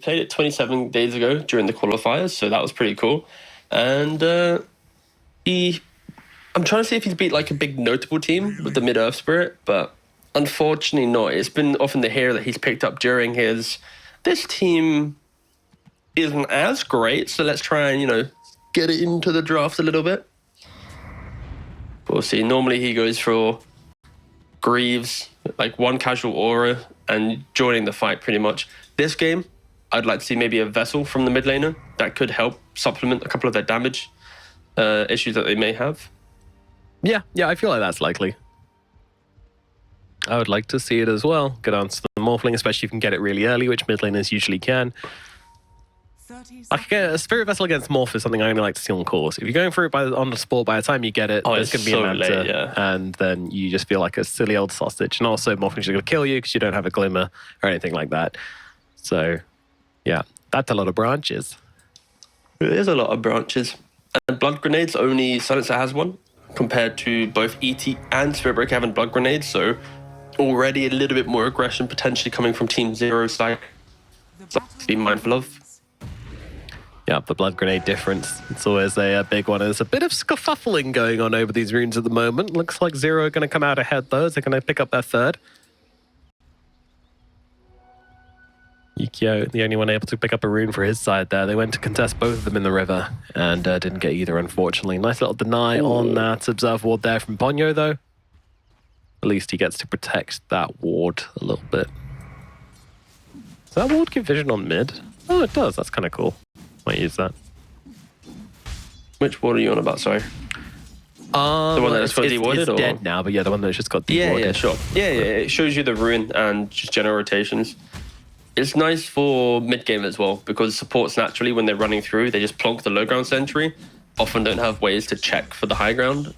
played it 27 days ago during the qualifiers, so that was pretty cool. And I'm trying to see if he's beat like a big notable team with the Mid-Earth Spirit, but unfortunately not. It's been often the hero that he's picked up during his... This team isn't as great, so let's try and, you know, get it into the draft a little bit. We'll see. Normally he goes for Greaves, like one casual aura, and joining the fight pretty much. This game, I'd like to see maybe a Vessel from the mid laner. That could help supplement a couple of their damage issues that they may have. Yeah, I feel like that's likely. I would like to see it as well. Get onto the Morphling, especially if you can get it really early, which mid laners usually can. Like a Spirit Vessel against Morph is something I only like to see on course. If you're going for it on the sport, by the time you get it, there's going to be an answer, and then you just feel like a silly old sausage. And also, Morphling's going to kill you because you don't have a Glimmer or anything like that. So, yeah, that's a lot of branches. It is a lot of branches. And Blood Grenades, only Silencer has one, compared to both ET and Spirit Breaker having Blood Grenades. So, already a little bit more aggression potentially coming from Team Zero's side. So, to be mindful of. Yeah, the Blood Grenade difference. It's always a big one. There's a bit of scuffling going on over these runes at the moment. Looks like Zero are going to come out ahead, though. They're going to pick up their third. Yukio, the only one able to pick up a rune for his side there. They went to contest both of them in the river and didn't get either, unfortunately. Nice little deny on that Observe Ward there from Ponyo, though. At least he gets to protect that ward a little bit. Does that ward give vision on mid? Oh, it does. That's kind of cool. Might use that. Which ward are you on about, sorry? The one that's got dewarded? It's dead now, but yeah, the one that's just got dewarded. Yeah, sure. Yeah, it shows you the rune and just general rotations. It's nice for mid-game as well, because supports naturally, when they're running through, they just plonk the low ground sentry. Often don't have ways to check for the high ground.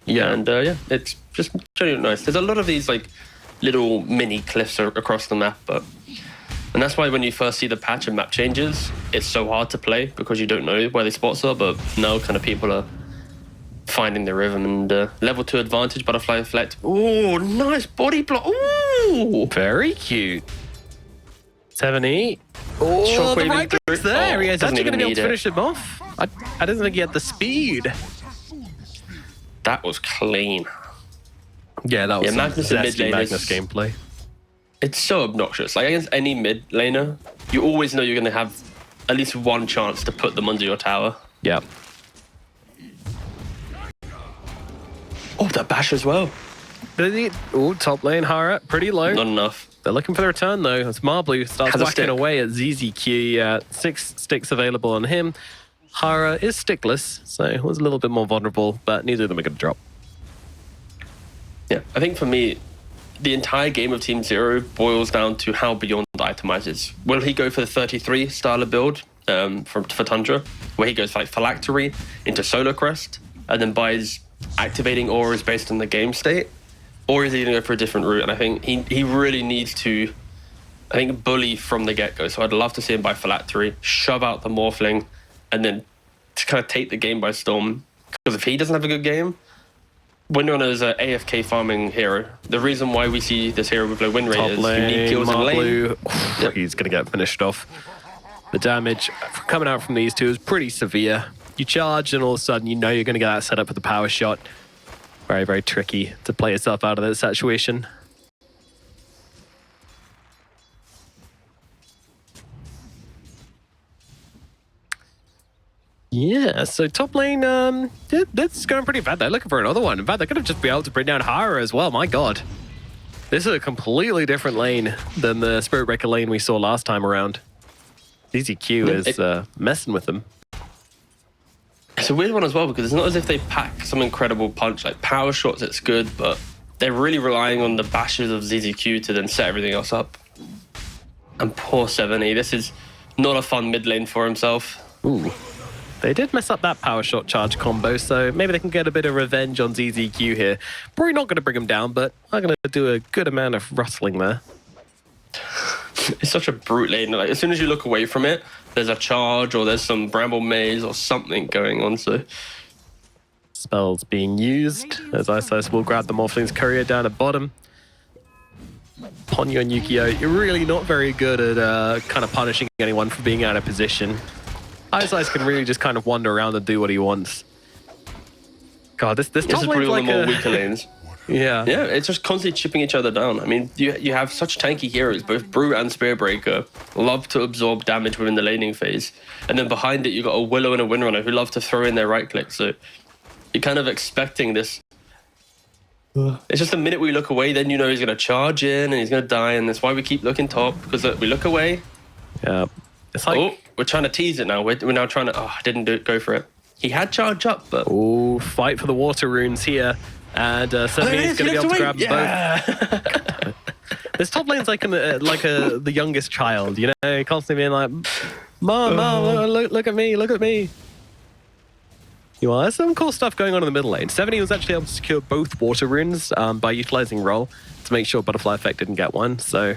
Yeah. And yeah, it's just generally nice. There's a lot of these like little mini cliffs across the map, and that's why when you first see the patch and map changes, it's so hard to play because you don't know where the spots are. But now kind of people are finding the rhythm, and level 2 advantage, butterfly reflect. Oh, nice body block. Ooh, very cute. 7E. Oh, the right clicks there. Oh, He's actually going to be able to finish him off. I didn't think he had the speed. That was clean. Yeah, that was Magnus and mid Magnus gameplay. It's so obnoxious. Like against any mid laner, you always know you're going to have at least one chance to put them under your tower. Yeah. Oh, that bash as well. Oh, top lane Hara, pretty low. Not enough. They're looking for the return though. As Marblu starts whacking away at ZZQ. 6 sticks available on him. Hara is stickless, so it was a little bit more vulnerable, but neither of them are going to drop. Yeah, I think for me, the entire game of Team Zero boils down to how Beyond itemizes. Will he go for the 33 style of build for Tundra, where he goes like Phylactery into Solar Crest, and then buys activating auras based on the game state? Or is he going to go for a different route? And I think he really needs to, bully from the get-go. So I'd love to see him buy Phylactery, shove out the Morphling, and then to kind of take the game by storm. Because if he doesn't have a good game, when you're on as an AFK farming hero, the reason why we see this hero with low win rate is you need kills in lane. Yep. He's going to get finished off. The damage coming out from these two is pretty severe. You charge and all of a sudden you know you're going to get that set up with the power shot. Very, very tricky to play yourself out of that situation. Yeah, so top lane, that's going pretty bad. They're looking for another one. In fact, they're going to just be able to bring down Hara as well. My God. This is a completely different lane than the Spirit Breaker lane we saw last time around. ZZQ is messing with them. It's a weird one as well, because it's not as if they pack some incredible punch. Like power shots, it's good, but they're really relying on the bashes of ZZQ to then set everything else up. And poor 7E, this is not a fun mid lane for himself. Ooh. They did mess up that power shot charge combo, so maybe they can get a bit of revenge on ZZQ here. Probably not going to bring him down, but I'm going to do a good amount of rustling there. It's such a brute lane. Like, as soon as you look away from it, there's a charge or there's some Bramble Maze or something going on. So spells being used as Isis will grab the Morphling's courier down at bottom. Ponyo and Yukio, you're really not very good at kind of punishing anyone for being out of position. iG can really just kind of wander around and do what he wants. God, this top lane's like more weaker lanes. Yeah. Yeah, it's just constantly chipping each other down. I mean, you have such tanky heroes, both Brew and Spearbreaker, love to absorb damage within the laning phase. And then behind it, you've got a Willow and a Windrunner who love to throw in their right click. So you're kind of expecting this. It's just the minute we look away, then you know he's going to charge in and he's going to die. And that's why we keep looking top, because we look away. Yeah. It's like... Oh, we're trying to tease it now. We're now trying to... Oh, I didn't go for it. He had charge up, but... Oh, fight for the water runes here. And certainly he's going to be able to grab both. This top lane's like the youngest child, you know, constantly being like, Mom, look at me, look at me. You are. There's some cool stuff going on in the middle lane. 70 was actually able to secure both water runes by utilizing roll to make sure Butterfly Effect didn't get one. So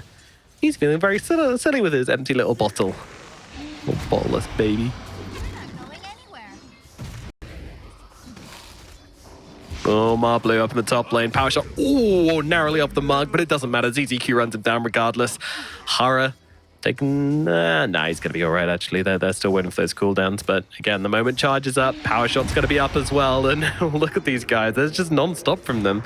he's feeling very silly with his empty little bottle. Little bottleless baby. Oh, Marblu up in the top lane. Power shot. Oh, narrowly off the mark, but it doesn't matter. ZZQ runs him down regardless. Hara taking... Nah, he's going to be all right, actually. They're still waiting for those cooldowns. But again, the moment charges up, Power shot's going to be up as well. And look at these guys. There's just non-stop from them.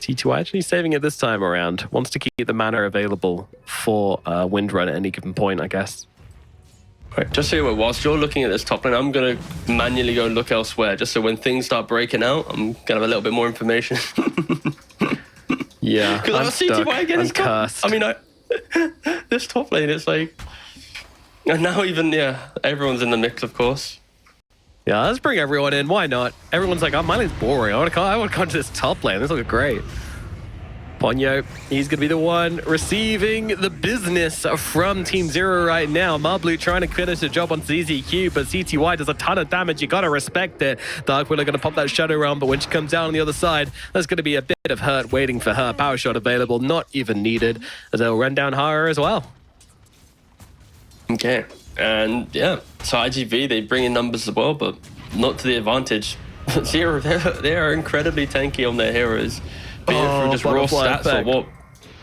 T2 actually saving it this time around. Wants to keep the mana available for Windrun at any given point, I guess. Right, just so you know, whilst you're looking at this top lane, I'm going to manually go look elsewhere, just so when things start breaking out, I'm going to have a little bit more information. Yeah, because I see CTY again. I'm cursed. I mean, this top lane, it's like... And now even, everyone's in the mix, of course. Yeah, let's bring everyone in. Why not? Everyone's like, oh, my lane's boring. I want to come to this top lane. This looks great. Ponyo, he's going to be the one receiving the business from Team Zero right now. Marblu trying to finish the job on ZZQ, but CTY does a ton of damage. You got to respect it. Dark Willow going to pop that Shadow Realm, but when she comes down on the other side, there's going to be a bit of hurt waiting for her. Power shot available, not even needed, as they'll run down Hara as well. Okay, and yeah, so IGV, they bring in numbers as well, but not to the advantage. Zero, they are incredibly tanky on their heroes. Be it through just raw stats or what?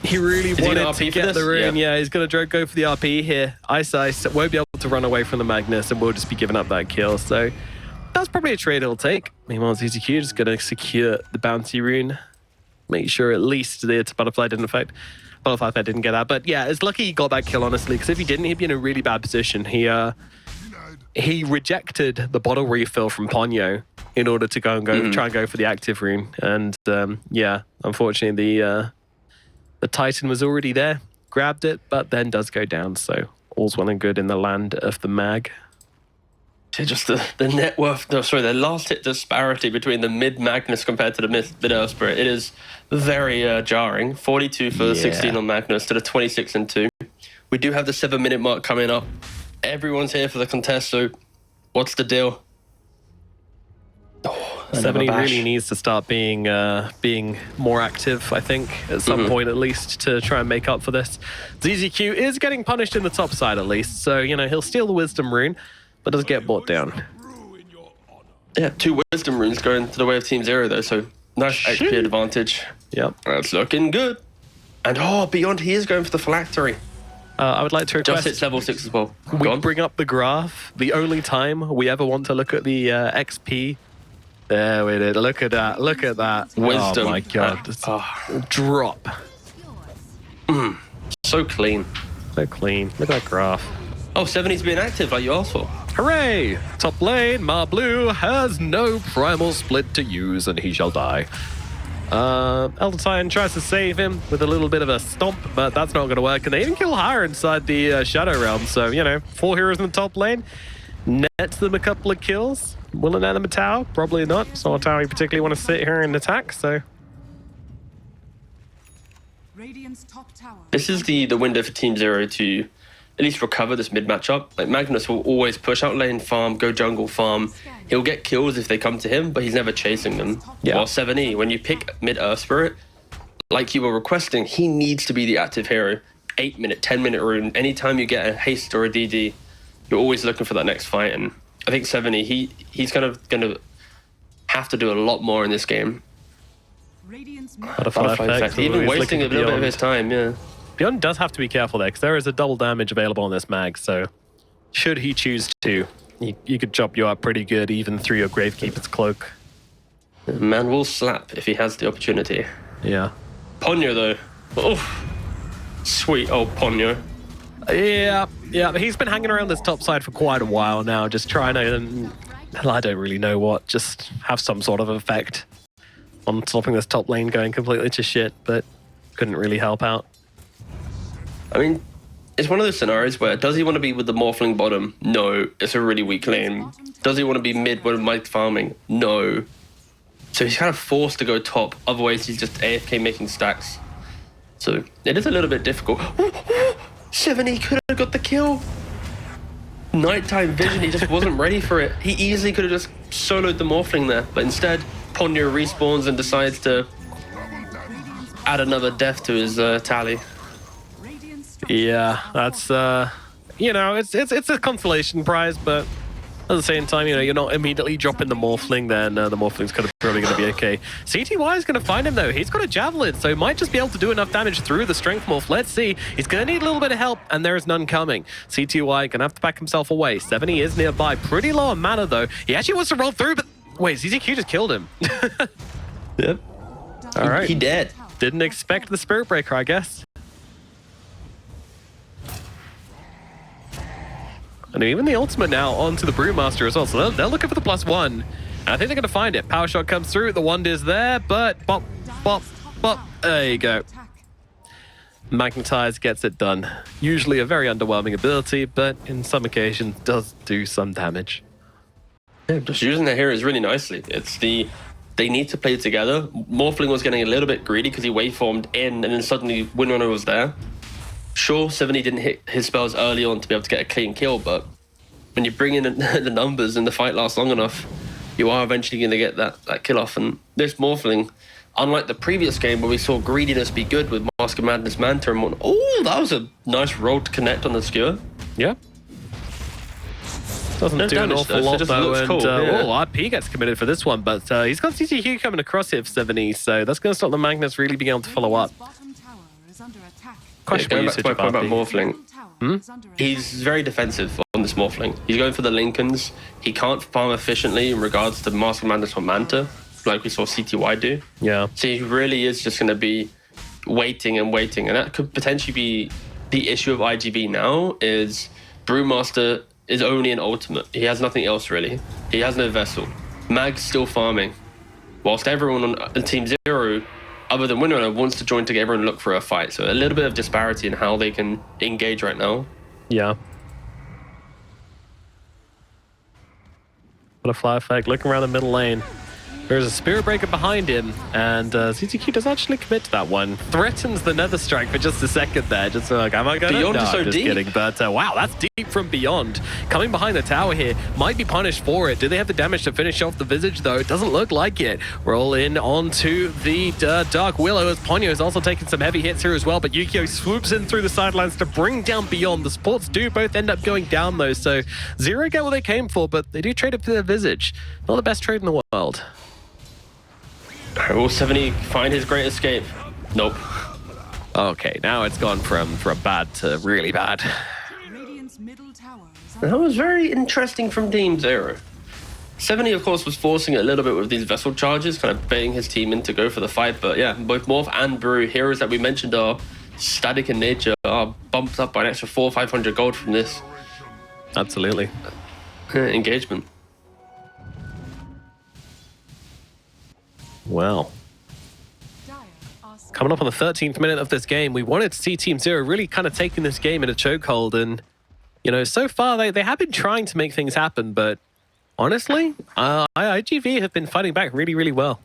He really wanted to get the rune. Yeah, he's going to go for the RP here. iG won't be able to run away from the Magnus and will just be giving up that kill. So that's probably a trade he'll take. Meanwhile, ZZQ is going to secure the bounty rune. Make sure at least the Butterfly didn't affect. Butterfly Effect didn't get that. But yeah, it's lucky he got that kill, honestly, because if he didn't, he'd be in a really bad position. He rejected the bottle refill from Ponyo in order to go and try and go for the active rune. And yeah, unfortunately, the Titan was already there, grabbed it, but then does go down. So all's well and good in the land of the mag. Just the net worth, the last hit disparity between the mid Magnus compared to the mid Earth Spirit. It is very jarring. 42 for 16 on Magnus to the 26 and 2. We do have the 7-minute mark coming up. Everyone's here for the contest, so what's the deal? 70 really needs to start being more active, I think, at some point at least, to try and make up for this. ZZQ is getting punished in the top side at least, so, you know, he'll steal the Wisdom Rune, but does get brought down. Yeah, 2 Wisdom Runes going to the way of Team Zero, though, so nice HP advantage. Yep. That's looking good. And, Beyond, he is going for the Phylactery. I would like to request... Just hits level 6 as well. We bring up the graph. The only time we ever want to look at the XP. There we did. Look at that. Look at that. Wisdom. Oh my god. Drop. So clean. So clean. Look at that graph. Oh, 70's being active like you asked for. Hooray! Top lane, Marblu has no primal split to use and he shall die. Elder Titan tries to save him with a little bit of a stomp, but that's not going to work. And they even kill Hara inside the Shadow Realm. So, you know, 4 heroes in the top lane. Nets them a couple of kills. Will it net them a tower? Probably not. It's not a tower you particularly want to sit here and attack, so... This is the window for Team Zero to at least recover this mid matchup. Like Magnus will always push out lane farm, go jungle farm. He'll get kills if they come to him, but he's never chasing them. Yeah. While 7E, when you pick mid Earth Spirit, like you were requesting, he needs to be the active hero. 8-minute, 10-minute rune. Anytime you get a haste or a DD, you're always looking for that next fight. And I think 7E, he's kind of going to have to do a lot more in this game. Butterfly effect. Even wasting a little bit of his time, yeah. Beyond does have to be careful there, because there is a double damage available on this mag, so should he choose to, he could chop you up pretty good even through your Gravekeeper's Cloak. Man will slap if he has the opportunity. Yeah. Ponyo, though. Oh, sweet old Ponyo. Yeah, but he's been hanging around this top side for quite a while now, just trying to, I don't really know what, just have some sort of effect on stopping this top lane going completely to shit, but couldn't really help out. I mean, it's one of those scenarios where, does he want to be with the Morphling bottom? No, it's a really weak lane. Does he want to be mid with Mike farming? No. So he's kind of forced to go top, otherwise he's just AFK making stacks. So it is a little bit difficult. 70 could have got the kill. Nighttime vision, he just wasn't ready for it. He easily could have just soloed the Morphling there, but instead, Ponyo respawns and decides to add another death to his tally. Yeah, that's you know, it's a consolation prize, but at the same time, you know, you're not immediately dropping the Morphling, then the Morphling's probably going to be okay. CTY is going to find him though. He's got a Javelin, so he might just be able to do enough damage through the Strength Morph. Let's see. He's going to need a little bit of help, and there is none coming. CTY going to have to back himself away. 70 is nearby. Pretty low on mana though. He actually wants to roll through, but wait, ZZQ just killed him. Yep. All right. He dead. Didn't expect the Spirit Breaker, I guess. And even the ultimate now onto the Brewmaster as well. So they're looking for the +1. And I think they're going to find it. Power Shot comes through. The wand is there, but bop, bop, bop. There you go. Magnetize gets it done. Usually a very underwhelming ability, but in some occasions does do some damage. Yeah, just using their heroes really nicely. It's the... They need to play together. Morphling was getting a little bit greedy because he waveformed in, and then suddenly Windrunner was there. Sure, 70 didn't hit his spells early on to be able to get a clean kill, but when you bring in the numbers and the fight lasts long enough, you are eventually going to get that kill off. And this Morphling, unlike the previous game where we saw greediness be good with Mask of Madness, Manta, and whatnot. Oh, that was a nice roll to connect on the skewer. Yeah. Doesn't do an awful lot though, and cool, yeah. RP gets committed for this one, but he's got CTQ coming across here for 70, so that's going to stop the Magnus really being able to follow up. Going back to my point about Morphling, he's very defensive on this Morphling. He's going for the Lincolns. He can't farm efficiently in regards to Mask of Madness or Manta, like we saw CTY do. Yeah. So he really is just going to be waiting and waiting, and that could potentially be the issue of IGV now, is Brewmaster is only an ultimate. He has nothing else really. He has no vessel. Mag's still farming, whilst everyone on Team Zero, other than Windrunner, wants to join together and look for a fight. So a little bit of disparity in how they can engage right now. Yeah. Butterfly effect, looking around the middle lane. There's a Spirit Breaker behind him, and ZTQ does actually commit to that one. Threatens the Nether Strike for just a second there. Just like, am I going to? Beyond no, is so I'm just deep. kidding. But wow, that's deep from Beyond. Coming behind the tower here, might be punished for it. Do they have the damage to finish off the Visage though? It doesn't look like it. Roll in onto the Dark Willow, as Ponyo is also taking some heavy hits here as well. But Yukio swoops in through the sidelines to bring down Beyond. The supports do both end up going down though, so Zero get what they came for, but they do trade it for their Visage. Not the best trade in the world. Will 70 find his great escape? Nope. Okay, now it's gone from bad to really bad. That was very interesting from Team Zero. 70, of course, was forcing it a little bit with these vessel charges, kind of baiting his team in to go for the fight. But yeah, both Morph and Brew, heroes that we mentioned are static in nature, are bumped up by an extra 400 or 500 gold from this. Absolutely. Engagement. Well, coming up on the 13th minute of this game, we wanted to see Team Zero really kind of taking this game in a chokehold, and you know, so far they have been trying to make things happen, but honestly, IGV have been fighting back really, really well.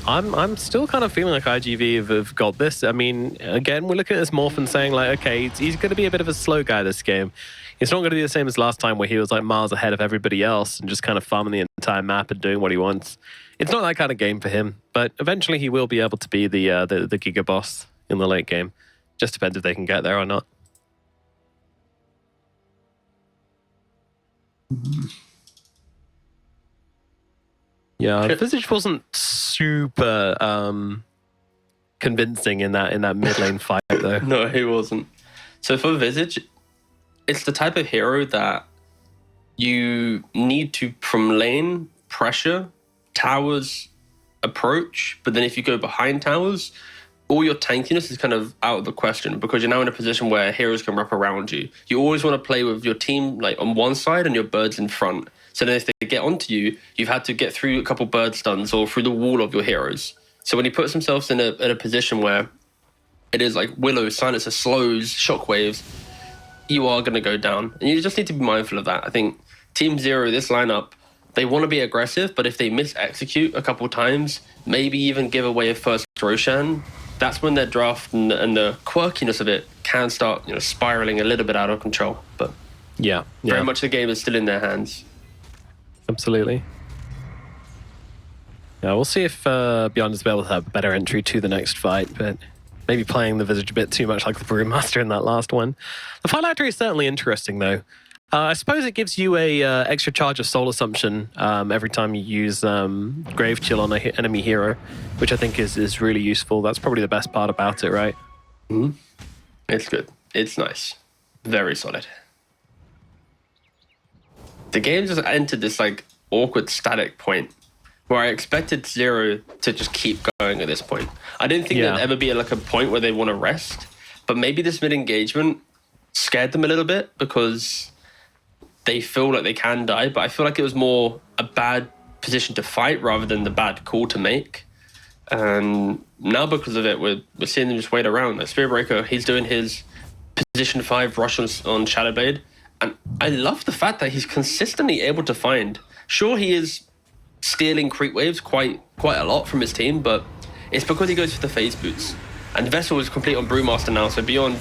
I'm still kind of feeling like IGV have got this. I mean, again, we're looking at this Morph and saying like, okay, he's going to be a bit of a slow guy this game. It's not going to be the same as last time where he was like miles ahead of everybody else and just kind of farming the entire map and doing what he wants. It's not that kind of game for him, but eventually he will be able to be the Giga boss in the late game. Just depends if they can get there or not. Yeah, Visage wasn't super convincing in that mid lane fight though. No, he wasn't. So for Visage, it's the type of hero that you need to, from lane, pressure, towers, approach, but then if you go behind towers, all your tankiness is kind of out of the question because you're now in a position where heroes can wrap around you. You always want to play with your team like on one side and your birds in front. So then if they get onto you, you've had to get through a couple bird stuns or through the wall of your heroes. So when he puts himself in a position where it is like Willow, Silencer, slows, shockwaves, you are going to go down. And you just need to be mindful of that. I think Team Zero, this lineup, they want to be aggressive, but if they mis-execute a couple times, maybe even give away a first Roshan, that's when their draft and the quirkiness of it can start, spiraling a little bit out of control. But yeah. very much the game is still in their hands. Absolutely. Yeah, we'll see if Beyond is able to have a better entry to the next fight, but maybe playing the Visage a bit too much like the Brewmaster in that last one. The fight actor is certainly interesting, though. I suppose it gives you a extra charge of Soul Assumption every time you use Grave Chill on an enemy hero, which I think is really useful. That's probably the best part about it, right? Mm-hmm. It's good. It's nice. Very solid. The game just entered this like awkward static point where I expected Zero to just keep going at this point. I didn't think there'd ever be like a point where they want to rest, but maybe this mid-engagement scared them a little bit because they feel like they can die, but I feel like it was more a bad position to fight rather than the bad call to make. And now because of it, we're seeing them just wait around. Like Spirit Breaker, he's doing his position 5 rush on Shadowblade. And I love the fact that he's consistently able to find. Sure, he is stealing creep waves quite a lot from his team, but it's because he goes for the phase boots. And Vessel is complete on Brewmaster now, so Beyond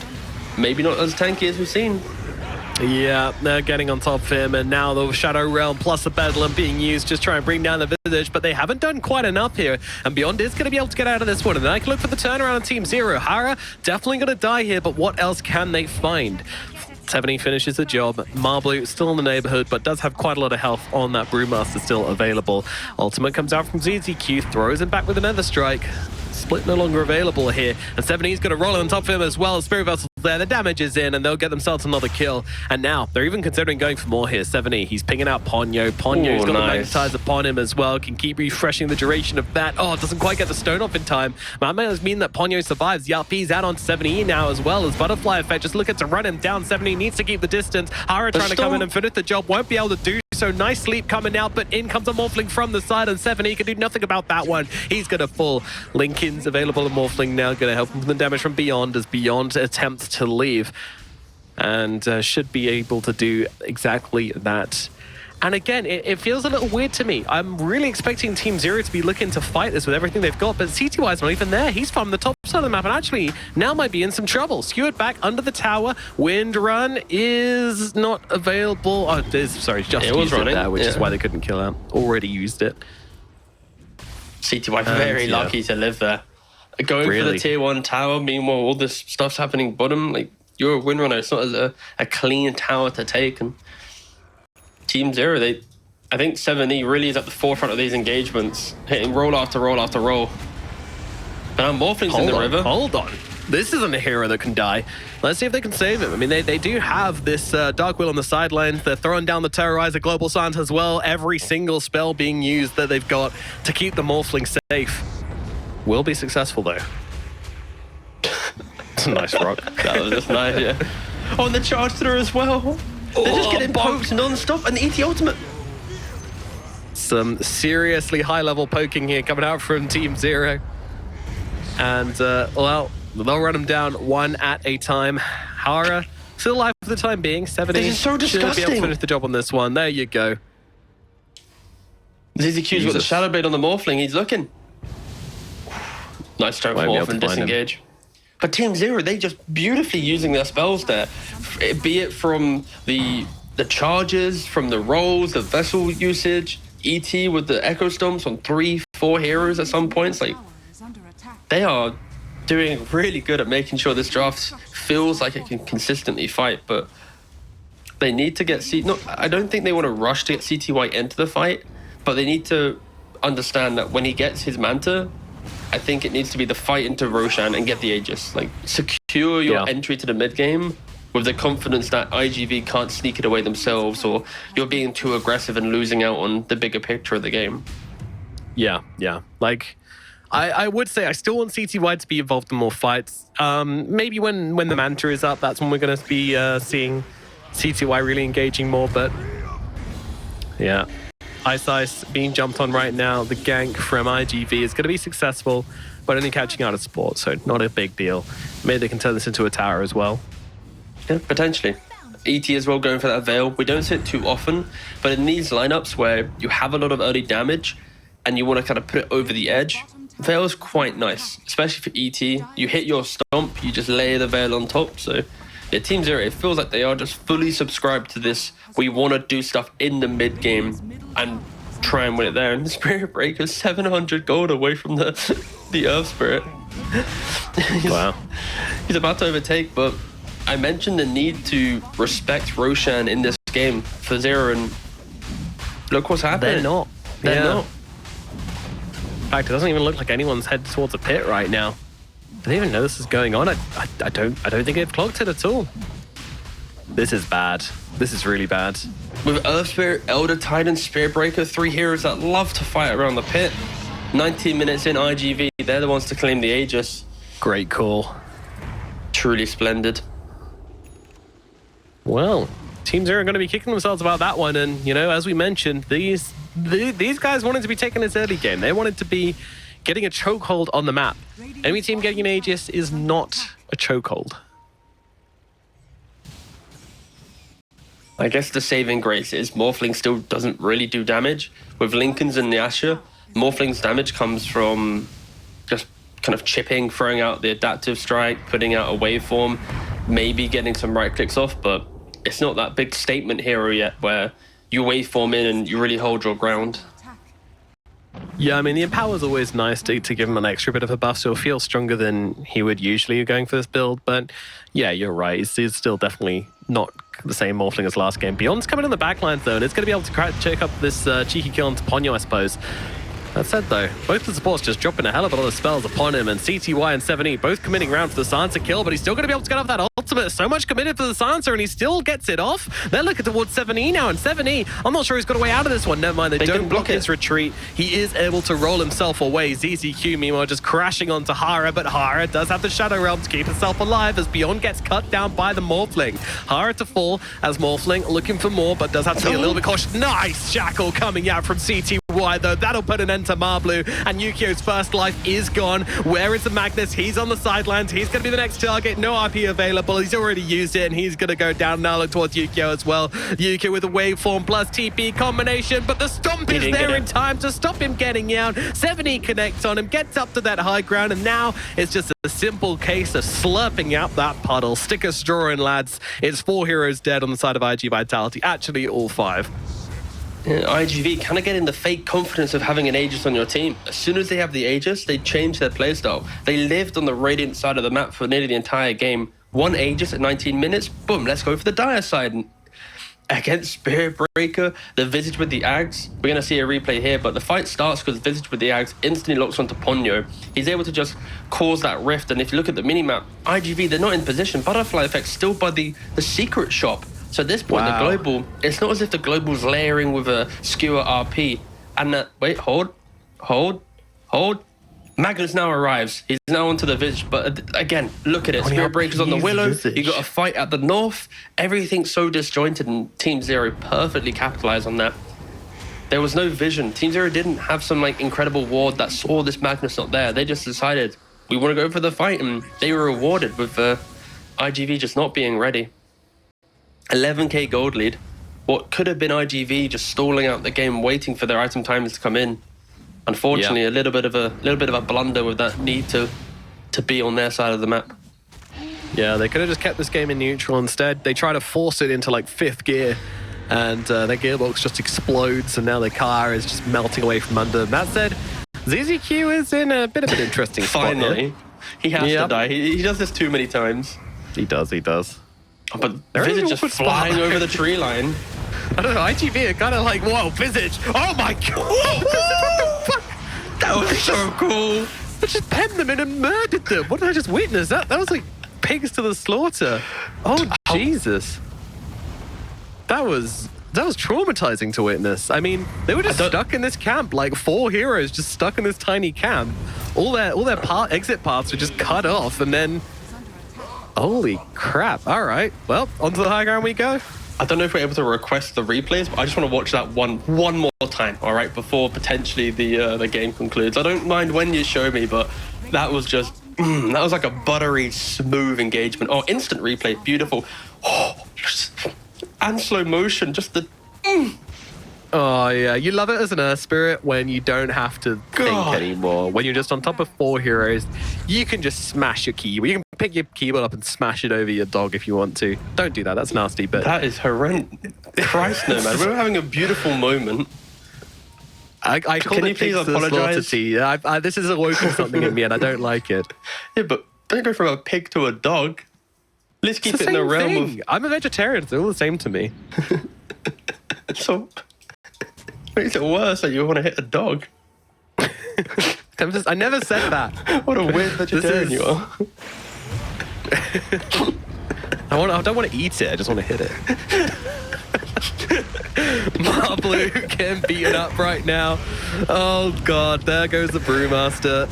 maybe not as tanky as we've seen. Yeah, they're getting on top of him, and now the Shadow Realm plus the Bedlam being used just try and bring down the Visage, but they haven't done quite enough here, and Beyond is going to be able to get out of this one, and then I can look for the turnaround on Team Zero. Hara definitely going to die here, but what else can they find? 70 finishes the job. Marblu still in the neighborhood, but does have quite a lot of health on that Brewmaster still available. Ultimate comes out from ZZQ, throws him back with another strike. Split no longer available here, and 70's going to roll on top of him as well. Spirit Vessel's there, the damage is in, and they'll get themselves another kill. And now they're even considering going for more here. 70, he's pinging out Ponyo. Ponyo's got the magnetize upon him as well, can keep refreshing the duration of that. Oh, doesn't quite get the stone off in time. That might mean that Ponyo survives. Yarpy's out on 70 now as well as Butterfly Effect just looking to run him down. 70 needs to keep the distance. Hara trying to come in and finish the job, won't be able to do so. Nice sleep coming out, but in comes a Morphling from the side, and 70 can do nothing about that one. He's going to fall. Lincoln's available in Morphling now, going to help him with the damage from Beyond as Beyond attempts to leave. And should be able to do exactly that. And again, it feels a little weird to me. I'm really expecting Team Zero to be looking to fight this with everything they've got, but CTY's not even there. He's from the top side of the map and actually now might be in some trouble. Skewered back under the tower. Wind Run is not available. Oh, it is, sorry, just used it there, which is why they couldn't kill out. Already used it. CTY very lucky to live there. Going for the tier 1 tower, meanwhile all this stuff's happening bottom. Like, you're a Windrunner, it's not a clean tower to take. And Team Zero, I think 7E really is at the forefront of these engagements, hitting roll after roll after roll. But now Morphling's in the river. Hold on. This isn't a hero that can die. Let's see if they can save him. I mean, they do have this Dark Will on the sidelines. They're throwing down the Terrorizer, Global Silence as well. Every single spell being used that they've got to keep the Morphling safe. Will be successful, though. It's a nice rock. That was just nice, yeah. Oh, and the charge through as well. They're just getting poked non-stop, and the ET ultimate. Some seriously high-level poking here coming out from Team Zero. And, well, they'll run them down one at a time. Hara, still alive for the time being. 70 this is so disgusting. Should be able to finish the job on this one. There you go. ZZQ's got the Shadowblade on the Morphling. He's looking. Nice stroke morph and disengage. But Team Zero, they just beautifully using their spells there. Be it from the charges, from the rolls, the vessel usage, ET with the Echo Stomps on 3-4 heroes at some points. Like, they are doing really good at making sure this draft feels like it can consistently fight, but they need to get I don't think they want to rush to get CTY into the fight, but they need to understand that when he gets his Manta, I think it needs to be the fight into Roshan and get the Aegis. Like, secure your entry to the mid game with the confidence that iG.V can't sneak it away themselves, or you're being too aggressive and losing out on the bigger picture of the game. Yeah. Like, I would say I still want CTY to be involved in more fights. Maybe when the Manta is up, that's when we're going to be seeing CTY really engaging more, but yeah. Ice being jumped on right now. The gank from iG.V is going to be successful, but only catching out of support, so not a big deal. Maybe they can turn this into a tower as well. Yeah, potentially. ET as well going for that Veil. We don't see it too often, but in these lineups where you have a lot of early damage and you want to kind of put it over the edge, Veil is quite nice, especially for ET. You hit your stomp, you just lay the Veil on top. So yeah, Team Zero, it feels like they are just fully subscribed to this. We want to do stuff in the mid game and try and win it there. And Spirit Breaker's 700 gold away from the Earth Spirit. Wow. He's about to overtake, but I mentioned the need to respect Roshan in this game for Zero, and look what's happening. They're not. They're not. In fact, it doesn't even look like anyone's headed towards a pit right now. Do they even know this is going on? I don't think they've clocked it at all. This is bad. This is really bad. With Earth Spirit, Elder Titan, Spirit Breaker, 3 heroes that love to fight around the pit. 19 minutes in, iG.V, they're the ones to claim the Aegis. Great call. Truly splendid. Well, Team Zero are going to be kicking themselves about that one, and you know, as we mentioned, these guys wanted to be taking this early game. They wanted to be getting a chokehold on the map. Enemy team getting an Aegis is not a chokehold. I guess the saving grace is Morphling still doesn't really do damage. With Linken's and the Asher, Morphling's damage comes from just kind of chipping, throwing out the adaptive strike, putting out a waveform, maybe getting some right clicks off, but it's not that big statement hero yet where you waveform in and you really hold your ground. Yeah, I mean, the Empower is always nice to give him an extra bit of a buff, so he'll feel stronger than he would usually going for this build. But yeah, you're right. He's still definitely not the same Morphling as last game. Beyond's coming in the backlines, though, and it's going to be able to check up this cheeky kill into Ponyo, I suppose. That said, though, both the supports just dropping a hell of a lot of spells upon him, and CTY and 7E both committing round for the Silencer kill, but he's still going to be able to get off that ultimate. So much committed for the Silencer, and he still gets it off. They're looking towards 7E now, and 7E, I'm not sure he's got a way out of this one. Never mind, they don't block his retreat. He is able to roll himself away. ZZQ, meanwhile, just crashing onto Hara, but Hara does have the Shadow Realm to keep himself alive as Beyond gets cut down by the Morphling. Hara to fall as Morphling looking for more, but does have to be a little bit cautious. Nice Shackle coming out from CTY, though. That'll put an end to Marblu, and Yukio's first life is gone. Where is the Magnus? He's on the sidelines. He's going to be the next target. No RP available. He's already used it, and he's going to go down now look towards Yukio as well. Yukio with a waveform plus TP combination, but the stomp is there in time to stop him getting out. 7E connects on him, gets up to that high ground, and now it's just a simple case of slurping out that puddle. Stick a straw in, lads. It's 4 heroes dead on the side of iG.Vitality. Actually, all 5. iG.V kind of getting the fake confidence of having an Aegis on your team. As soon as they have the Aegis, they change their playstyle. They lived on the Radiant side of the map for nearly the entire game. 1 Aegis at 19 minutes, boom, let's go for the Dire side. And against Spirit Breaker, the Visage with the Ags, we're going to see a replay here, but the fight starts because Visage with the Ags instantly locks onto Ponyo. He's able to just cause that rift, and if you look at the minimap, iG.V, they're not in position. Butterfly Effect still by the secret shop. So at this point, the global, it's not as if the global's layering with a skewer RP. And that, wait, hold. Magnus now arrives. He's now onto the Visage. But again, look at it. Spirit Breaker's on the Willow. You got a fight at the north. Everything's so disjointed, and Team Zero perfectly capitalized on that. There was no vision. Team Zero didn't have some like incredible ward that saw this Magnus not there. They just decided, we want to go for the fight, and they were rewarded with iG.V just not being ready. 11k gold lead. What could have been iG.V just stalling out the game, waiting for their item times to come in. Unfortunately, a little bit of a blunder with that need to be on their side of the map. Yeah, they could have just kept this game in neutral. Instead, they try to force it into like 5th gear, and their gearbox just explodes, and now their car is just melting away from under. That said, ZZQ is in a bit of an interesting spot. Finally, he has to die. He does this too many times. He does. But Visage just flying over the tree line. I don't know, iG.V are kind of like, whoa, Visage. Oh my god! What the fuck? That was so cool. I just penned them in and murdered them. What did I just witness? That was like pigs to the slaughter. Oh, Jesus. That was traumatizing to witness. I mean, they were just stuck in this camp, like 4 heroes just stuck in this tiny camp. All their exit paths were just cut off, and then... Holy crap. All right. Well, onto the high ground we go. I don't know if we're able to request the replays, but I just want to watch that one more time, all right, before potentially the game concludes. I don't mind when you show me, but that was just... that was like a buttery, smooth engagement. Oh, instant replay. Beautiful. Oh, and slow motion. Just the... Oh, yeah. You love it as an Earth Spirit when you don't have to think anymore. When you're just on top of 4 heroes, you can just smash your keyboard. You can pick your keyboard up and smash it over your dog if you want to. Don't do that. That's nasty, but... That is horrendous. Christ, no, man. We're having a beautiful moment. I call Can it you please pigs to the apologize? slaughter. This has awoken something in me and I don't like it. Yeah, but don't go from a pig to a dog. Let's keep It's it in the realm thing. I'm a vegetarian. It's all the same to me. of... So... Makes it worse that you want to hit a dog. I never said that. What a weird vegetarian you are. I don't want to eat it. I just want to hit it. Marblu getting beaten up right now. Oh God, there goes the Brewmaster.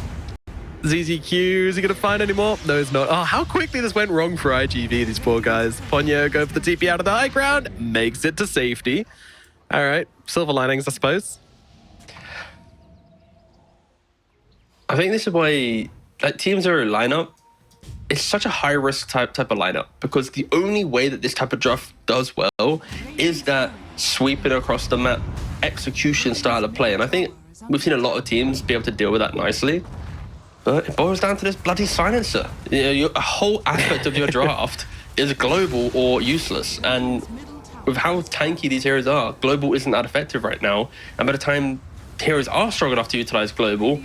ZZQ, is he going to find any more? No, he's not. Oh, how quickly this went wrong for iG.V, these poor guys. Ponyo go for the TP out of the high ground, makes it to safety. All right, silver linings, I suppose. I think this is why like Team Zero lineup is such a high risk type of lineup, because the only way that this type of draft does well is that sweeping across the map execution style of play. And I think we've seen a lot of teams be able to deal with that nicely. But it boils down to this bloody silencer. You know, a whole aspect of your draft is global or useless. And with how tanky these heroes are, global isn't that effective right now. And by the time heroes are strong enough to utilize global,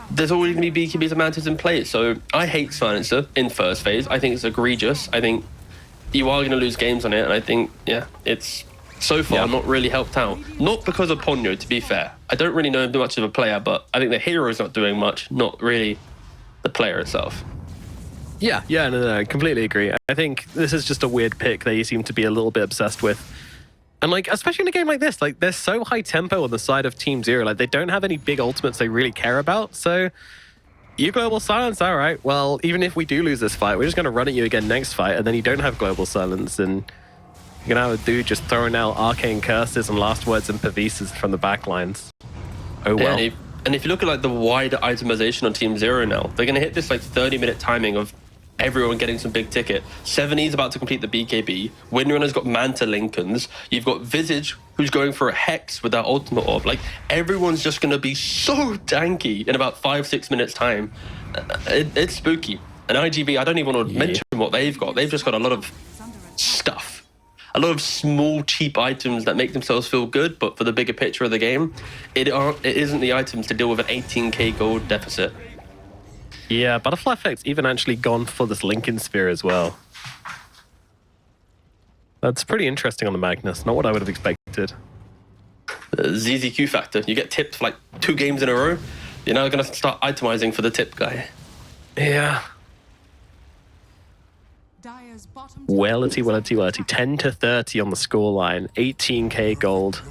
there's always going to be BKBs and mantis in play. So I hate silencer in first phase. I think it's egregious. I think you are going to lose games on it. And I think, yeah, it's so far not really helped out. Not because of Ponyo, to be fair. I don't really know him much of a player, but I think the hero is not doing much, not really the player itself. Yeah, no, I completely agree. I think this is just a weird pick that you seem to be a little bit obsessed with. And like, especially in a game like this, like they're so high tempo on the side of Team Zero. Like they don't have any big ultimates they really care about. So you global silence, all right. Well, even if we do lose this fight, we're just going to run at you again next fight, and then you don't have global silence, and you're going to have a dude just throwing out arcane curses and last words and pavises from the back lines. Oh well. Yeah, and if you look at like the wider itemization on Team Zero now, they're going to hit this like 30-minute timing of everyone getting some big ticket. 70's about to complete the BKB. Windrunner's got Manta Lincolns. You've got Visage, who's going for a Hex with that ultimate orb. Like, everyone's just going to be so tanky in about 5-6 minutes time. It's spooky. And iG.V, I don't even want to mention what they've got. They've just got a lot of stuff. A lot of small, cheap items that make themselves feel good, but for the bigger picture of the game, it isn't the items to deal with an 18k gold deficit. Yeah, Butterfly Effect's even actually gone for this Lincoln Sphere as well. That's pretty interesting on the Magnus. Not what I would have expected. The ZZQ factor. You get tipped for like 2 games in a row. You're now going to start itemizing for the tip guy. Yeah. Wellity. 10 to 30 on the scoreline. 18k gold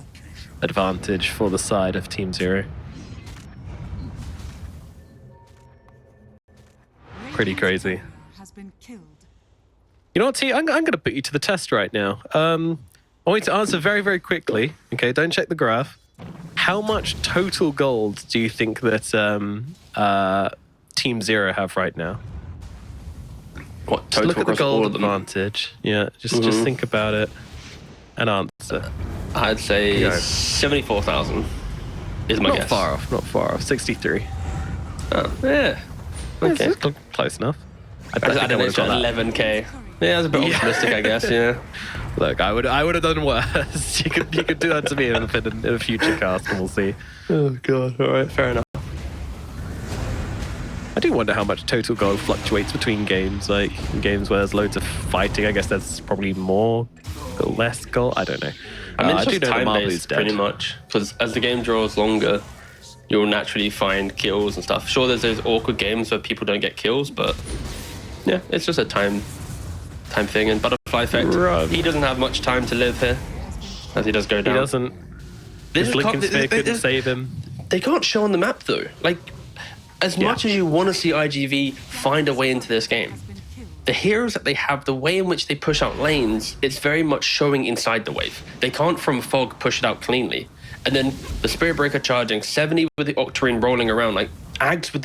advantage for the side of Team Zero. Pretty crazy. You know what, T? I'm going to put you to the test right now. I want you to answer very, very quickly. Okay, don't check the graph. How much total gold do you think that Team Zero have right now? What, Just total look at the across all gold of them? advantage. Yeah, just think about it and answer. I'd say 74,000 is my guess. Not far off. 63. Oh, yeah. Okay. It's close enough. I don't know, it's got 11k. Yeah, that's a bit optimistic, I guess, yeah. Look, I would have done worse. You could do that to me in a future cast, and we'll see. Oh, God. All right, fair enough. I do wonder how much total gold fluctuates between games. Like, in games where there's loads of fighting, I guess there's probably more or less gold. I don't know. I mean, it's I do just know that Marblu's time-based, dead. pretty much. Because as the game draws longer, you'll naturally find kills and stuff. Sure, there's those awkward games where people don't get kills, but yeah, it's just a time thing. And butterfly effect, he doesn't have much time to live here, as he does go down. He doesn't. This Lincoln Sphere couldn't save him. They can't show on the map though. Like, as much as you want to see iG.V find a way into this game, the heroes that they have, the way in which they push out lanes, it's very much showing inside the wave. They can't from fog push it out cleanly. And then the Spirit Breaker charging, 70 with the Octarine rolling around, like Ags with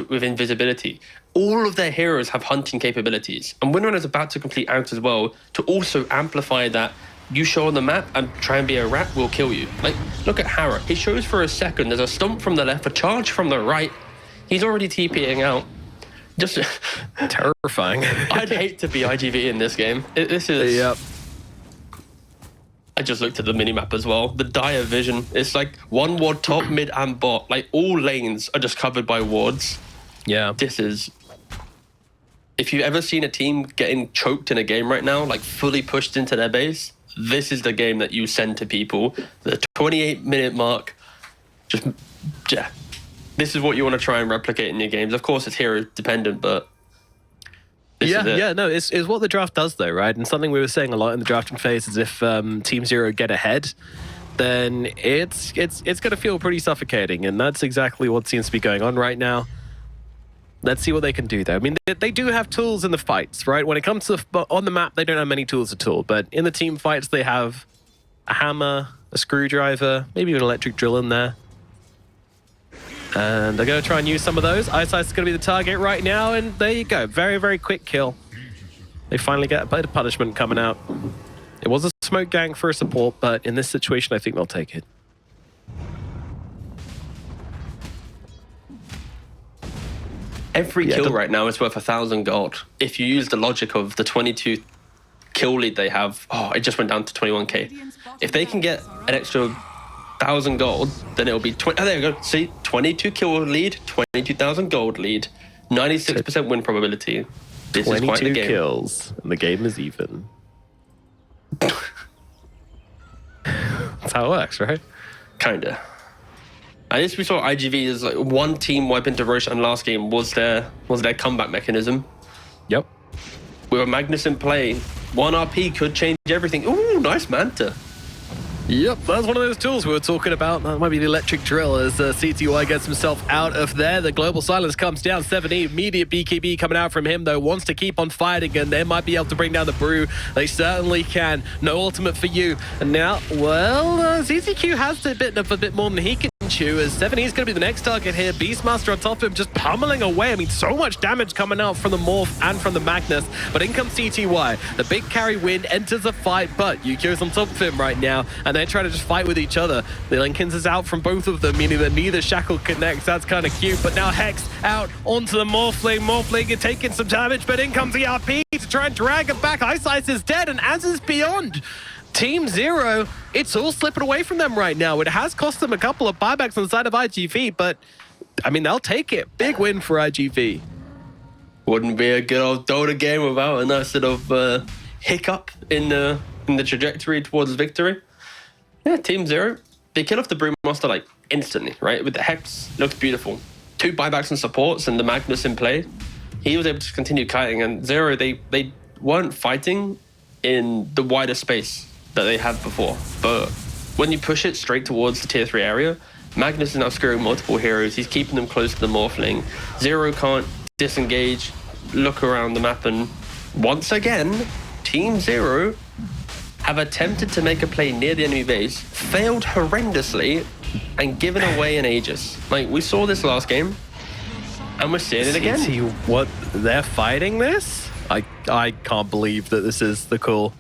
with invisibility. All of their heroes have hunting capabilities. And Windrunner is about to complete Ags as well to also amplify that. You show on the map and try and be a rat, we'll kill you. Like, look at Hara. He shows for a second. There's a stomp from the left, a charge from the right. He's already TPing out. Just terrifying. I'd hate to be iG.V in this game. This is... Yep. I just looked at the minimap as well. The dire vision. It's like one ward top, mid, and bot. Like, all lanes are just covered by wards. Yeah. This is... If you've ever seen a team getting choked in a game right now, like fully pushed into their base, this is the game that you send to people. The 28-minute mark, just, yeah. This is what you want to try and replicate in your games. Of course, it's hero dependent, but no, it's what the draft does though, right? And something we were saying a lot in the drafting phase is if Team Zero get ahead, then it's going to feel pretty suffocating, and that's exactly what seems to be going on right now. Let's see what they can do, though. I mean, they do have tools in the fights, right? When it comes to on the map, they don't have many tools at all. But in the team fights, they have a hammer, a screwdriver, maybe an electric drill in there. And they're going to try and use some of those. Ice-Ice is going to be the target right now, and there you go. Very, very quick kill. They finally get a bit of punishment coming out. It was a smoke gang for a support, but in this situation, I think they'll take it. Every kill right now is worth 1,000 gold. If you use the logic of the 22 kill lead they have, it just went down to 21k. If they can get an extra 1,000 gold, then it'll be 20. Oh, there we go. See, 22 kill lead, 22,000 gold lead, 96% win probability. This is quite the game. 22 kills, and the game is even. That's how it works, right? Kinda. I guess we saw iG.V as like one team wipe into Roshan last game was their comeback mechanism. Yep. With a Magnus in play, 1 RP could change everything. Ooh, nice Manta. Yep, that's one of those tools we were talking about. That might be the electric drill as CTY gets himself out of there. The global silence comes down. 70, immediate BKB coming out from him, though. Wants to keep on fighting, and they might be able to bring down the brew. They certainly can. No ultimate for you. And now, well, ZZQ has a bit more than he can chew, as 70 is going to be the next target here. Beastmaster on top of him, just pummeling away. I mean, so much damage coming out from the Morph and from the Magnus. But in comes CTY. The big carry win enters the fight, but Yukio's on top of him right now, and they're trying to just fight with each other. The Linkins is out from both of them, meaning that neither Shackle connects. That's kind of cute. But now Hex out onto the Morphling. Morphling taking some damage, but in comes the RP to try and drag him back. Ice-Ice is dead, and as is Beyond. Team Zero, it's all slipping away from them right now. It has cost them a couple of buybacks on the side of iG.V, but, I mean, they'll take it. Big win for iG.V. Wouldn't be a good old Dota game without a nice sort of hiccup in the trajectory towards victory. Yeah, Team Zero, they kill off the Brewmaster like instantly, right? With the Hex, looks beautiful. 2 buybacks and supports and the Magnus in play. He was able to continue kiting, and Zero, they weren't fighting in the wider space that they had before. But when you push it straight towards the tier 3 area, Magnus is now screwing multiple heroes. He's keeping them close to the Morphling. Zero can't disengage, look around the map, and once again, Team Zero have attempted to make a play near the enemy base, failed horrendously, and given away an Aegis. Like, we saw this last game, and we're seeing it again. See what? They're fighting this? I can't believe that this is the call.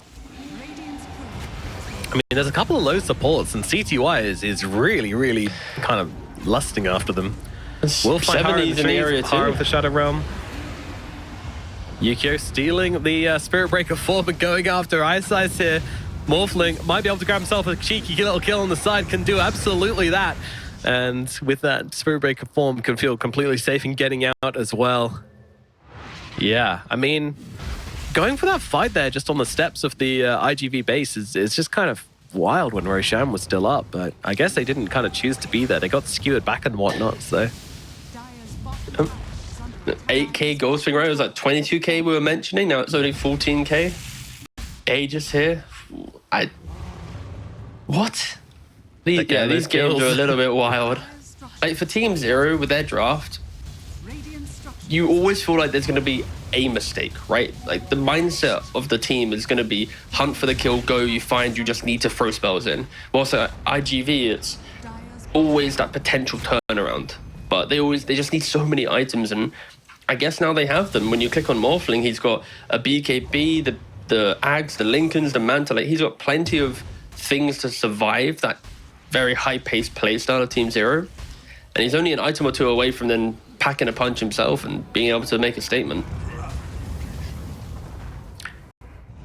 I mean, there's a couple of low supports, and CTY is really, really kind of lusting after them. We'll find Hara in the area too. Hara with the Shadow Realm. Yukio stealing the Spirit Breaker form and going after Ice-Ice here. Morphling might be able to grab himself a cheeky little kill on the side, can do absolutely that. And with that, Spirit Breaker form can feel completely safe in getting out as well. Yeah, I mean, going for that fight there just on the steps of the iG.V base is just kind of wild when Roshan was still up, but I guess they didn't kind of choose to be there. They got skewered back and whatnot, so... 8k gold swing, right? It was like 22k we were mentioning. Now it's only 14k. Aegis here. What? These games are a little bit wild. Like for Team Zero with their draft, you always feel like there's going to be a mistake, right? Like the mindset of the team is going to be hunt for the kill, go, you find you just need to throw spells in. Whilst at IGV, it's always that potential turnaround. But they just need so many items, and I guess now they have them. When you click on Morphling, he's got a BKB, the Ags, the Lincolns, the Manta. Like he's got plenty of things to survive that very high-paced playstyle of Team Zero. And he's only an item or two away from then packing a punch himself and being able to make a statement.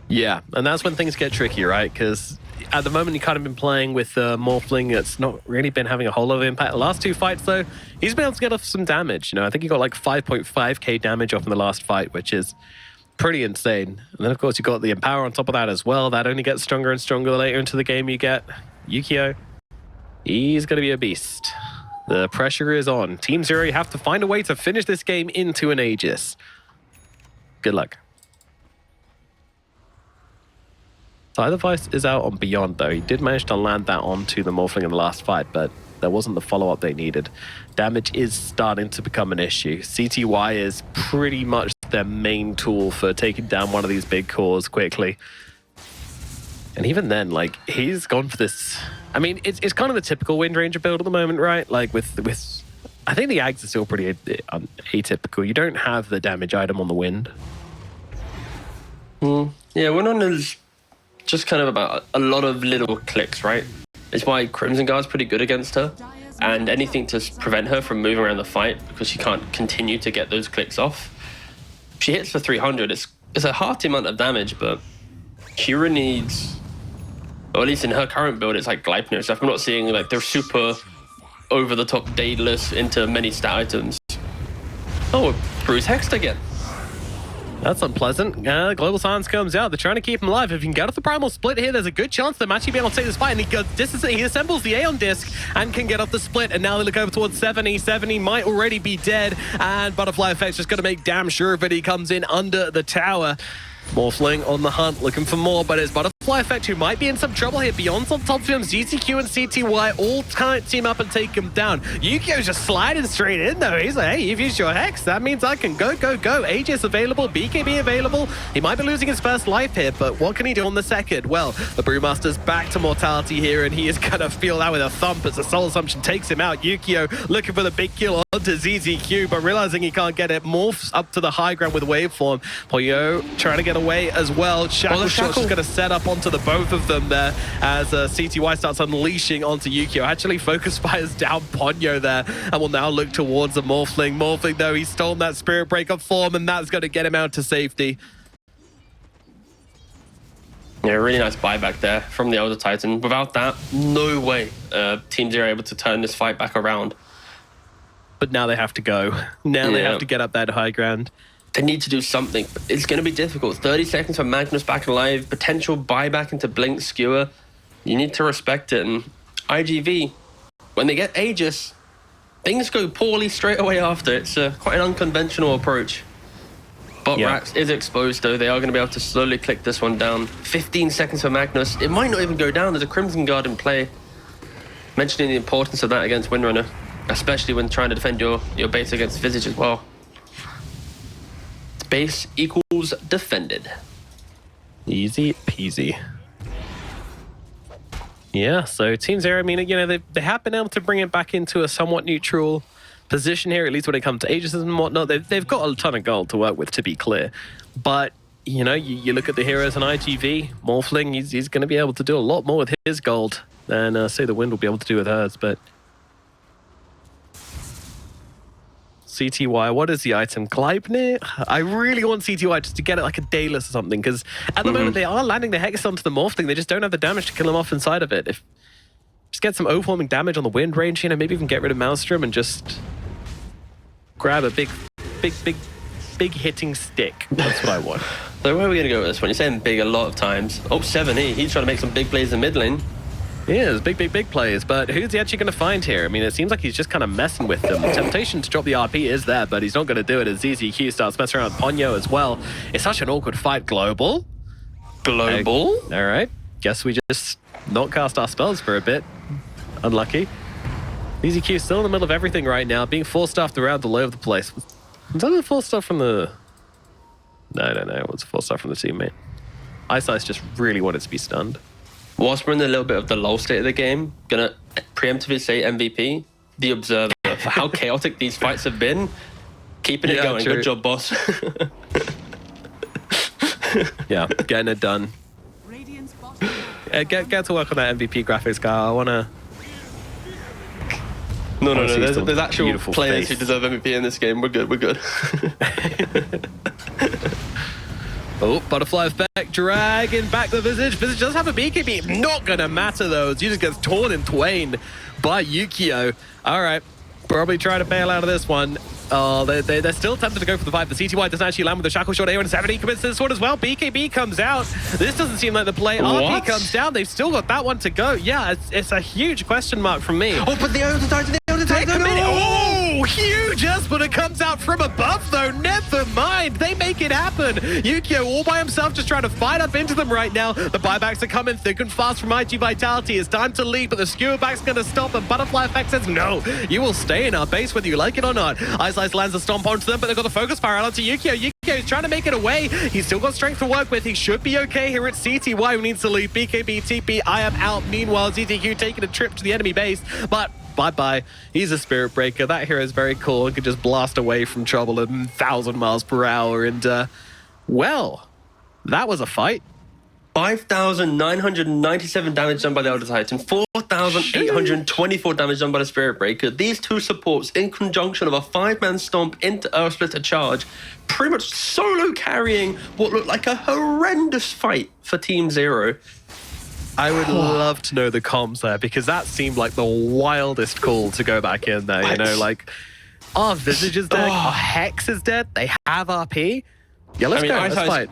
Yeah, and that's when things get tricky, right? Because at the moment, you kind of been playing with Morphling. It's not really been having a whole lot of impact. The last two fights, though, he's been able to get off some damage. You know, I think he got like 5.5k damage off in the last fight, which is pretty insane. And then, of course, you got the Empower on top of that as well. That only gets stronger and stronger the later into the game you get. Yukio, he's going to be a beast. The pressure is on. Team Zero, you have to find a way to finish this game into an Aegis. Good luck. Vice is out on Beyond, though. He did manage to land that onto the Morphling in the last fight, but there wasn't the follow-up they needed. Damage is starting to become an issue. CTY is pretty much their main tool for taking down one of these big cores quickly. And even then, like, he's gone for this... I mean, it's kind of the typical Wind Ranger build at the moment, right? Like, with I think the Ags are still pretty atypical. You don't have the damage item on the Wind. Yeah, Wind is just kind of about a lot of little clicks, right? It's why Crimson Guard's pretty good against her, and anything to prevent her from moving around the fight because she can't continue to get those clicks off. If she hits for 300, it's a hearty amount of damage, but Kira needs, or at least in her current build, it's like Gleipnir stuff. I'm not seeing like they're super over-the-top Daedalus into many stat items. Oh, Bruce Hexed again. That's unpleasant. Global Silence comes out. They're trying to keep him alive. If you can get off the Primal Split here, there's a good chance they're actually be able to take this fight. And he assembles the Aeon Disc and can get off the Split. And now they look over towards 70. 70 might already be dead. And Butterfly Effect's just going to make damn sure that he comes in under the tower. Morphling on the hunt, looking for more, but it's Butterfly Effect who might be in some trouble here. Beyond's on top of him. ZTQ and CTY all can't team up and take him down. Yukio's just sliding straight in, though. He's like, hey, you've used your Hex. That means I can go, go, go. Aegis available, BKB available. He might be losing his first life here, but what can he do on the second? Well, the Brewmaster's back to mortality here, and he is going to feel that with a thump as the Soul Assumption takes him out. Yukio looking for the big kill onto ZZQ, but realizing he can't get it, morphs up to the high ground with Waveform. Poyo trying to get away as well. Shackle Shot's just going to set up onto the both of them there as CTY starts unleashing onto Yukio. Actually focus fires down Ponyo there and will now look towards the Morphling. Morphling, though, he's stolen that Spirit Breaker form, and that's going to get him out to safety. Yeah, really nice buyback there from the Elder Titan. Without that, no way Team Zero are able to turn this fight back around. But now they have to go. Now they have to get up that high ground. They need to do something. It's going to be difficult. 30 seconds for Magnus back alive. Potential buyback into Blink Skewer. You need to respect it. And IGV, when they get Aegis, things go poorly straight away after. It's quite an unconventional approach. Bot Rax is exposed, though. They are going to be able to slowly click this one down. 15 seconds for Magnus. It might not even go down. There's a Crimson Guard in play. Mentioning the importance of that against Windrunner, especially when trying to defend your base against Visage as well. Base equals defended. Easy peasy. Yeah, so Team Zero, I mean, you know, they have been able to bring it back into a somewhat neutral position here, at least when it comes to Aegis and whatnot. They've got a ton of gold to work with, to be clear. But, you know, you look at the heroes in IGV, Morphling, he's going to be able to do a lot more with his gold than, say, the Wind will be able to do with hers, but... CTY, what is the item? Gleipnir? I really want CTY just to get it like a Daedalus or something, because at the moment they are landing the Hex onto the Morph thing. They just don't have the damage to kill him off inside of it. If just get some overwhelming damage on the Wind range, you know, maybe even get rid of Maelstrom and just grab a big hitting stick. That's what I want. So where are we going to go with this one? You're saying big a lot of times. Oh, 7E, he's trying to make some big plays in mid lane. He is, big plays, but who's he actually going to find here? I mean, it seems like he's just kind of messing with them. The temptation to drop the RP is there, but he's not going to do it as ZZQ starts messing around with Ponyo as well. It's such an awkward fight. Global? Global? All right. Guess we just not cast our spells for a bit. Unlucky. ZZQ still in the middle of everything right now, being force-staffed around all over the place. Was that a force-staff from the... No. It was a force-staff from the teammate. ice just really wanted to be stunned. Whilst we're in a little bit of the lull state of the game, gonna preemptively say MVP, the Observer, for how chaotic these fights have been. Keeping it going. True. Good job, boss. Yeah, getting it done. Get to work on that MVP graphics, guy. I wanna... No. There's actual players who deserve MVP in this game. We're good. Oh, Butterfly effect, dragging back the Visage. Visage does have a BKB. Not gonna matter though. As just gets torn in twain by Yukio. All right, probably trying to bail out of this one. Oh, they're still tempted to go for the fight. The CTY doesn't actually land with the shackle shot. A170 commits to this one as well. BKB comes out. This doesn't seem like the play. RP comes down. They've still got that one to go. Yeah, it's a huge question mark from me. Oh, but the Oh, huge Esper comes out from above though. Never mind. They make it happen. Yukio all by himself just trying to fight up into them right now. The buybacks are coming thick and fast from iG.Vitality. It's time to leave, but the skewer back's going to stop and Butterfly Effect says no. You will stay in our base whether you like it or not. ice lands a stomp onto them, but they've got the focus power out onto Yukio. Yukio is trying to make it away. He's still got strength to work with. He should be okay here at CTY who needs to leave. BKB, TP, I am out. Meanwhile, ZTQ taking a trip to the enemy base, but bye-bye. He's a Spirit Breaker. That hero is very cool and can just blast away from trouble at 1,000 miles per hour. And, well, that was a fight. 5,997 damage done by the Elder Titan, 4,824 damage done by the Spirit Breaker. These two supports, in conjunction of a 5-man stomp into Earth Splitter charge, pretty much solo carrying what looked like a horrendous fight for Team Zero. I would love to know the comms there, because that seemed like the wildest call to go back in there, you know, like, our Visage is dead, our Hex is dead, they have RP. Yeah, let's go, let's fight.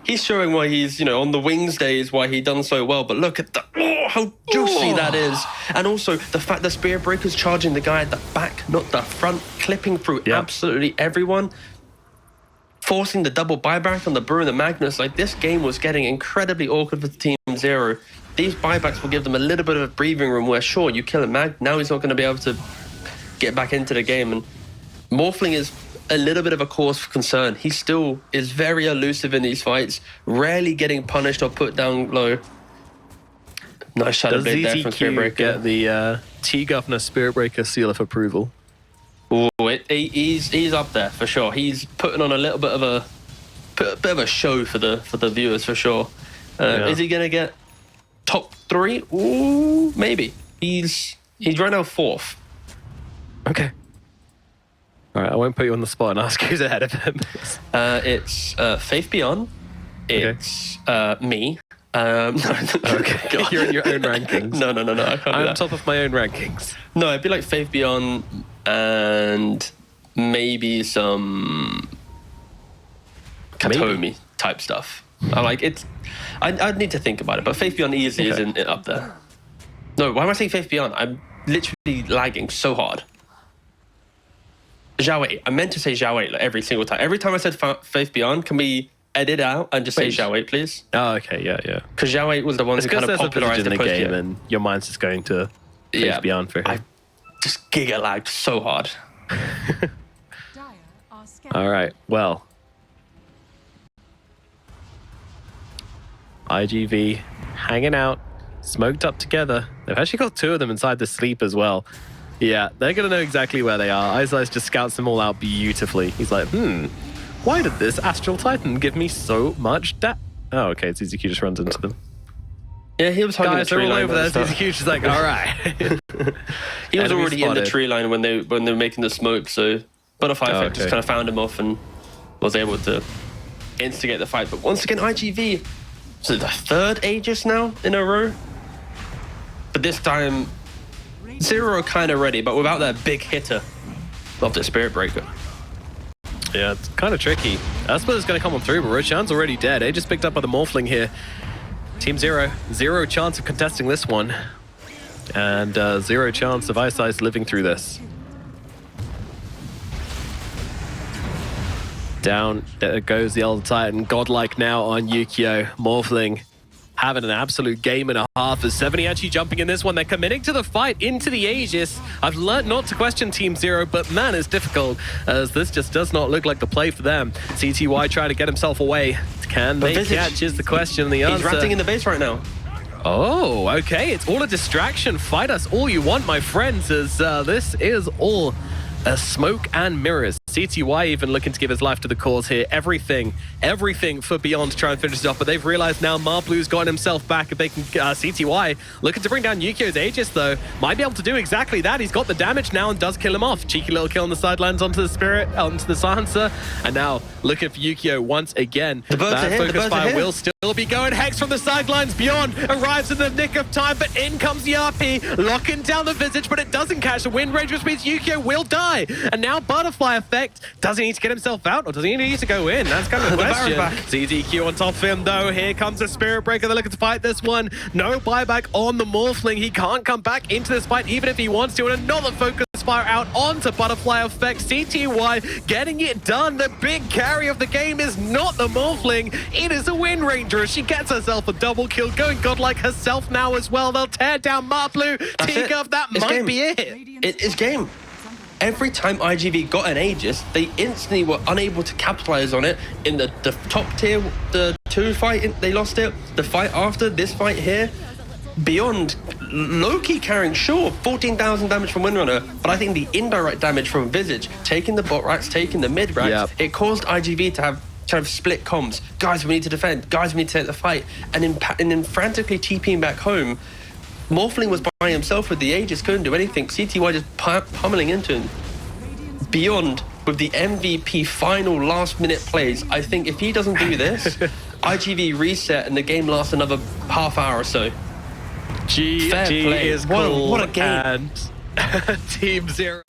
He's showing why he's, you know, on the Wings days, why he done so well, but look at the, how juicy that is. And also, the fact that Spirit Breaker's charging the guy at the back, not the front, clipping through absolutely everyone, forcing the double buyback on the Brew and the Magnus. Like, this game was getting incredibly awkward for Team Zero. These buybacks will give them a little bit of a breathing room where, sure, you kill a Mag, now he's not going to be able to get back into the game. And Morphling is a little bit of a cause for concern. He still is very elusive in these fights, rarely getting punished or put down low. Nice Shadow Blade there from Spirit Breaker. Get the T-Governor Spirit Breaker seal of approval? Oh, he's up there for sure. He's putting on a little bit of a show for the viewers for sure. Is he gonna get top 3? Ooh, maybe. He's right now 4th. Okay. All right, I won't put you on the spot and ask who's ahead of him. It's Faith Beyond. It's me. No, okay. You're in your own rankings. No. I can't I'm on top of my own rankings. No, it'd be like Faith Beyond and maybe some Katomi type stuff. I'd need to think about it, but Faith Beyond easily isn't up there. No, why am I saying Faith Beyond? I'm literally lagging so hard. Zhao Wei. I meant to say Zhao Wei like every single time. Every time I said Faith Beyond, can we edit out and just say Zhao Wei, please? Oh, okay, yeah. Because Zhao Wei was the one who kind of popularized the game, and your mind's just going to Faith Beyond for him. I just giga lagged so hard. All right, well. iG.V hanging out, smoked up together. They've actually got 2 of them inside the sleep as well. Yeah, they're going to know exactly where they are. ice just scouts them all out beautifully. He's like, why did this Astral Titan give me so much Oh, okay, ZZQ just runs into them. Yeah, he was hugging the tree line. Over there. ZZQ's just like, all right. He was already in the tree line when they were making the smoke, so Butterfly Effect just kind of found him off and was able to instigate the fight. But once again, iG.V, so the 3rd Aegis now in a row. But this time, Zero kind of ready, but without that big hitter of the Spirit Breaker. Yeah, it's kind of tricky. Asper's going to come on through, but Roshan's already dead. Aegis picked up by the Morphling here. Team Zero, 0 chance of contesting this one. And zero chance of iSize living through this. Down goes the Elder Titan, godlike now on Yukio. Morphling having an absolute game and a half as 70 actually jumping in this one. They're committing to the fight into the Aegis. I've learned not to question Team Zero, but man, it's difficult as this just does not look like the play for them. CTY trying to get himself away. Can they catch is the question and the answer. He's ratting in the base right now. Oh, okay. It's all a distraction. Fight us all you want, my friends, as this is all smoke and mirrors. CTY even looking to give his life to the cause here. Everything for Beyond to try and finish it off, but they've realized now Marblu's gotten himself back. If they can, CTY looking to bring down Yukio's Aegis though, might be able to do exactly that. He's got the damage now and does kill him off. Cheeky little kill on the sidelines onto the Spirit, onto the Silencer, and now looking for Yukio once again. The birds are here, focus fire will still be going. Hex from the sidelines. Beyond arrives in the nick of time, but in comes the RP, locking down the Visage, but it doesn't catch the wind range, which means Yukio will die. And now Butterfly Effect. Does he need to get himself out, or does he need to go in? That's kind of the question. CDQ on top of him, though. Here comes the Spirit Breaker. They're looking to fight this one. No buyback on the Morphling. He can't come back into this fight, even if he wants to. And another focus fire out onto Butterfly Effect. CTY getting it done. The big carry of the game is not the Morphling. It is a Wind Ranger. She gets herself a double kill, going godlike herself now as well. They'll tear down Marblu. Teaguff, that might be it. It's game. Every time iG.V got an Aegis, they instantly were unable to capitalize on it. In the top tier, the 2 fight, they lost it. The fight after, this fight here, Beyond, low-key carrying, sure, 14,000 damage from Windrunner, but I think the indirect damage from Visage, taking the bot racks, taking the mid racks, it caused iG.V to have kind of split comms. Guys, we need to defend. Guys, we need to take the fight. And then frantically TPing back home, Morphling was by himself with the Aegis, couldn't do anything. CTY just pummeling into him. Beyond with the MVP final last-minute plays. I think if he doesn't do this, iG.V reset and the game lasts another half hour or so. GG is cool. What a game. And Team Zero.